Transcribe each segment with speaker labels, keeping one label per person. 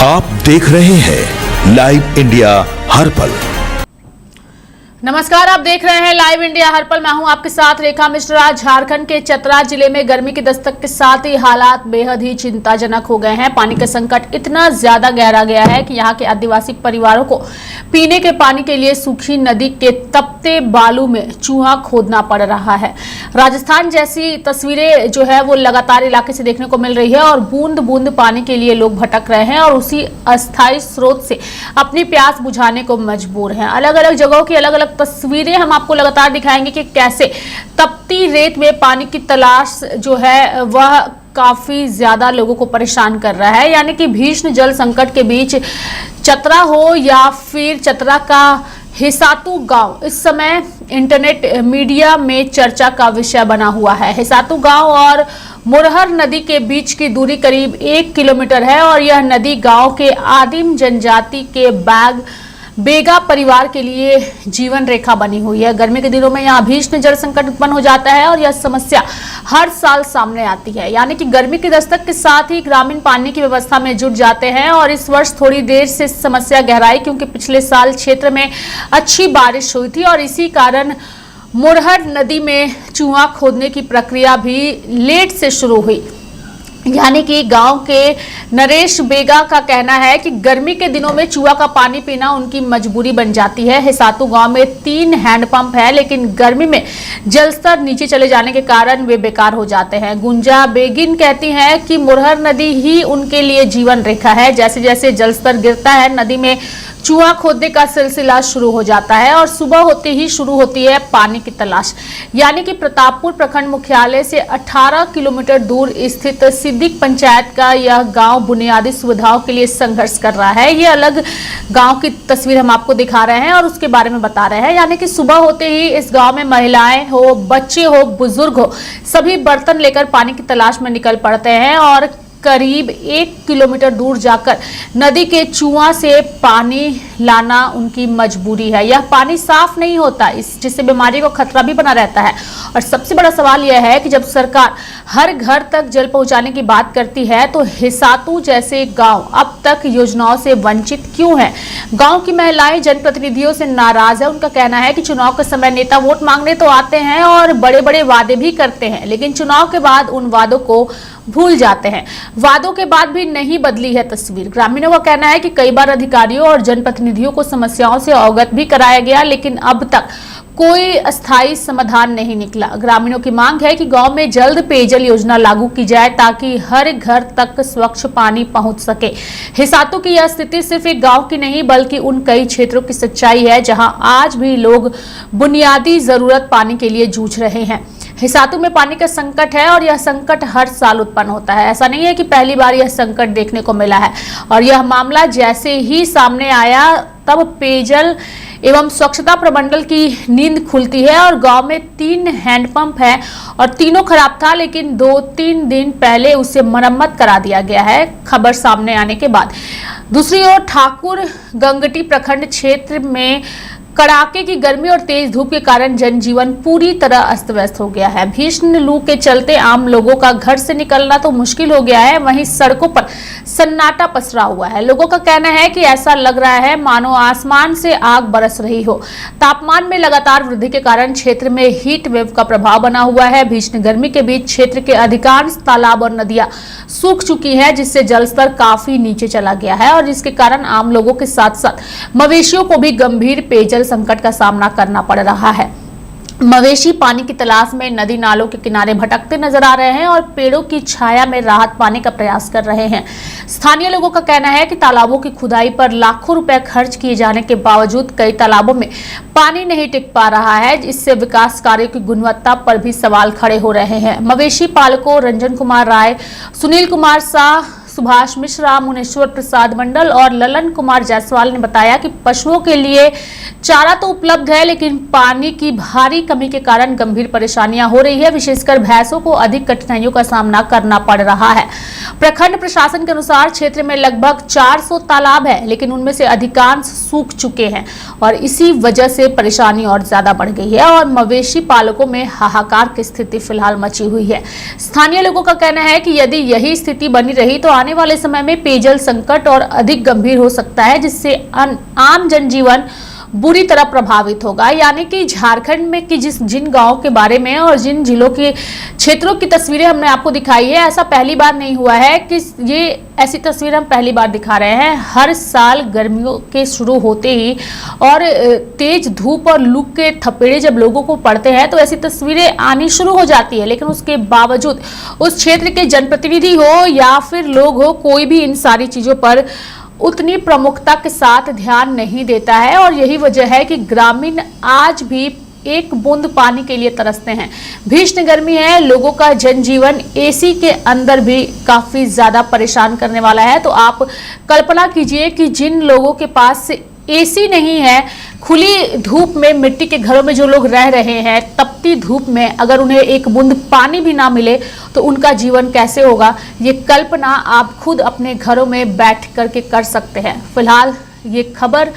Speaker 1: आप देख रहे हैं लाइव इंडिया हर पल।
Speaker 2: नमस्कार, आप देख रहे हैं लाइव इंडिया हर पल। मैं हूं आपके साथ रेखा मिश्रा। झारखंड के चतरा जिले में गर्मी की दस्तक के साथ ही हालात बेहद ही चिंताजनक हो गए हैं। पानी का संकट इतना ज्यादा गहरा गया है कि यहां के आदिवासी परिवारों को पीने के पानी के लिए सूखी नदी के तपते बालू में चूहा खोदना पड़ रहा है। राजस्थान जैसी तस्वीरें जो है वो लगातार इलाके से देखने को मिल रही है और बूंद बूंद पानी के लिए लोग भटक रहे हैं और उसी अस्थायी स्रोत से अपनी प्यास बुझाने को मजबूर हैं। अलग अलग जगहों की अलग अलग तस्वीरें हम आपको लगातार दिखाएंगे कि कैसे तपती रेत में पानी की तलाश जो है वह काफी ज्यादा लोगों को परेशान कर रहा है। यानी कि भीषण जल संकट के बीच चतरा हो या फिर चतरा का हिसातू गांव इस समय इंटरनेट मीडिया में चर्चा का विषय बना हुआ है। हिसातू गांव और मुरहर नदी के बीच की दूरी करीब 1 किलोमीटर है और यह नदी गांव के आदिम जनजाति के बेगा परिवार के लिए जीवन रेखा बनी हुई है। गर्मी के दिनों में यहाँ भीषण जल संकट उत्पन्न हो जाता है और यह समस्या हर साल सामने आती है। यानी कि गर्मी की दस्तक के साथ ही ग्रामीण पानी की व्यवस्था में जुट जाते हैं और इस वर्ष थोड़ी देर से समस्या गहराई क्योंकि पिछले साल क्षेत्र में अच्छी बारिश हुई थी और इसी कारण मुरहर नदी में चूहा खोदने की प्रक्रिया भी लेट से शुरू हुई। यानी कि गांव के नरेश बेगा का कहना है कि गर्मी के दिनों में चूहा का पानी पीना उनकी मजबूरी बन जाती है। हिसातू गांव में 3 हैंडपंप है लेकिन गर्मी में जलस्तर नीचे चले जाने के कारण वे बेकार हो जाते हैं। गुंजा बेगिन कहती हैं कि मुरहर नदी ही उनके लिए जीवन रेखा है। जैसे जैसे जलस्तर गिरता है नदी में चूहा खोदने का सिलसिला शुरू हो जाता है और सुबह होते ही शुरू होती है पानी की तलाश। यानी कि प्रतापपुर प्रखंड मुख्यालय से 18 किलोमीटर दूर स्थित सिद्दीक पंचायत का यह गांव बुनियादी सुविधाओं के लिए संघर्ष कर रहा है। ये अलग गांव की तस्वीर हम आपको दिखा रहे हैं और उसके बारे में बता रहे हैं। यानी कि सुबह होते ही इस गाँव में महिलाएं हो, बच्चे हो, बुजुर्ग हो, सभी बर्तन लेकर पानी की तलाश में निकल पड़ते हैं और करीब 1 किलोमीटर दूर जाकर नदी के चूहा से पानी लाना उनकी मजबूरी है। यह पानी साफ नहीं होता जिससे बीमारी को खतरा भी बना रहता है। और सबसे बड़ा सवाल यह है कि जब सरकार हर घर तक जल पहुंचाने की बात करती है तो हिसातू जैसे गांव अब तक योजनाओं से वंचित क्यों है। गांव की महिलाएं जनप्रतिनिधियों से नाराज है। उनका कहना है कि चुनाव के समय नेता वोट मांगने तो आते हैं और बड़े बड़े वादे भी करते हैं लेकिन चुनाव के बाद उन वादों को भूल जाते हैं। वादों के बाद भी नहीं बदली है तस्वीर। ग्रामीणों का कहना है कि कई बार अधिकारियों और जनप्रतिनिधियों को समस्याओं से अवगत भी कराया गया लेकिन अब तक कोई अस्थायी समाधान नहीं निकला। ग्रामीणों की मांग है कि गांव में जल्द पेयजल योजना लागू की जाए ताकि हर घर तक स्वच्छ पानी पहुंच सके। हिसातू की यह स्थिति सिर्फ एक गांव की नहीं बल्कि उन कई क्षेत्रों की सच्चाई है जहां आज भी लोग बुनियादी जरूरत पानी के लिए जूझ रहे हैं। हिसातू में पानी का संकट है और यह संकट हर साल उत्पन्न होता है। ऐसा नहीं है कि पहली बार यह संकट देखने को मिला है और यह मामला जैसे ही सामने आया तब पेयजल एवं स्वच्छता प्रमंडल की नींद खुलती है और गांव में 3 हैंडपंप है और तीनों खराब था लेकिन 2-3 दिन पहले उसे मरम्मत करा दिया गया है खबर सामने आने के बाद। दूसरी ओर ठाकुर गंगटी प्रखंड क्षेत्र में कड़ाके की गर्मी और तेज धूप के कारण जनजीवन पूरी तरह अस्त व्यस्त हो गया है। भीषण लू के चलते आम लोगों का घर से निकलना तो मुश्किल हो गया है, वहीं सड़कों पर सन्नाटा पसरा हुआ है। लोगों का कहना है कि ऐसा लग रहा है मानो आसमान से आग बरस रही हो। तापमान में लगातार वृद्धि के कारण क्षेत्र में हीट वेव का प्रभाव बना हुआ है। भीषण गर्मी के बीच क्षेत्र के अधिकांश तालाब और नदियां सूख चुकी है जिससे जलस्तर काफी नीचे चला गया है और जिसके कारण आम लोगों के साथ साथ मवेशियों को भी गंभीर पेयजल संकट का सामना करना पड़ रहा है। मवेशी पानी की तलाश में नदी नालों के किनारे भटकते नजर आ रहे हैं और पेड़ों की छाया में राहत पाने का प्रयास कर रहे हैं। स्थानीय लोगों का कहना है कि तालाबों की खुदाई पर लाखों रुपए खर्च किए जाने के बावजूद कई तालाबों में पानी नहीं टिक पा रहा है। इससे विकास कार्यों की गुणवत्ता पर भी सवाल खड़े हो रहे हैं। मवेशी पालकों रंजन कुमार राय, सुनील कुमार शाह, सुभाष मिश्रा, मुनेश्वर प्रसाद मंडल और ललन कुमार जायसवाल ने बताया कि पशुओं के लिए चारा तो उपलब्ध है लेकिन पानी की भारी कमी के कारण गंभीर परेशानियां हो रही है। विशेषकर भैंसों को अधिक कठिनाइयों का सामना करना पड़ रहा है। प्रखंड प्रशासन के अनुसार क्षेत्र में लगभग 400 तालाब है लेकिन उनमें से अधिकांश सूख चुके हैं और इसी वजह से परेशानी और ज्यादा बढ़ गई है और मवेशी पालकों में हाहाकार की स्थिति फिलहाल मची हुई है। स्थानीय लोगों का कहना है कि यदि यही स्थिति बनी रही तो आने वाले समय में पेयजल संकट और अधिक गंभीर हो सकता है, जिससे आम जनजीवन बुरी तरह प्रभावित होगा। यानी कि झारखंड में कि जिन गांवों के बारे में और जिन जिलों के क्षेत्रों की तस्वीरें हमने आपको दिखाई है, ऐसा पहली बार नहीं हुआ है कि ये ऐसी तस्वीर हम पहली बार दिखा रहे हैं। हर साल गर्मियों के शुरू होते ही और तेज धूप और लू के थपेड़े जब लोगों को पड़ते हैं तो ऐसी तस्वीरें आनी शुरू हो जाती है, लेकिन उसके बावजूद उस क्षेत्र के जनप्रतिनिधि हो या फिर लोग हो, कोई भी इन सारी चीजों पर उतनी प्रमुखता के साथ ध्यान नहीं देता है। और यही वजह है कि ग्रामीण आज भी एक बूंद पानी के लिए तरसते हैं। भीषण गर्मी है, लोगों का जनजीवन एसी के अंदर भी काफी ज्यादा परेशान करने वाला है। तो आप कल्पना कीजिए कि जिन लोगों के पास एसी नहीं है, खुली धूप में मिट्टी के घरों में जो लोग रह रहे हैं, तपती धूप में अगर उन्हें एक बूंद पानी भी ना मिले तो उनका जीवन कैसे होगा, ये कल्पना आप खुद अपने घरों में बैठ करके कर सकते हैं। फिलहाल ये खबर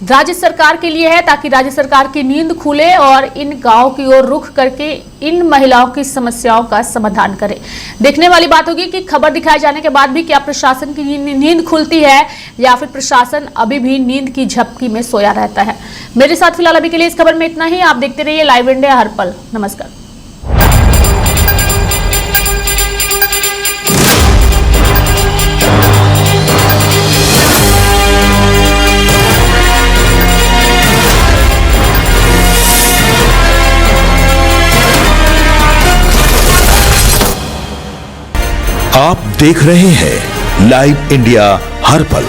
Speaker 2: राज्य सरकार के लिए है, ताकि राज्य सरकार की नींद खुले और इन गांवों की ओर रुख करके इन महिलाओं की समस्याओं का समाधान करे। देखने वाली बात होगी कि खबर दिखाए जाने के बाद भी क्या प्रशासन की नींद खुलती है या फिर प्रशासन अभी भी नींद की झपकी में सोया रहता है। मेरे साथ फिलहाल अभी के लिए इस खबर में इतना ही। आप देखते रहिए लाइव इंडिया हर पल। नमस्कार।
Speaker 1: आप देख रहे हैं लाइव इंडिया हर पल।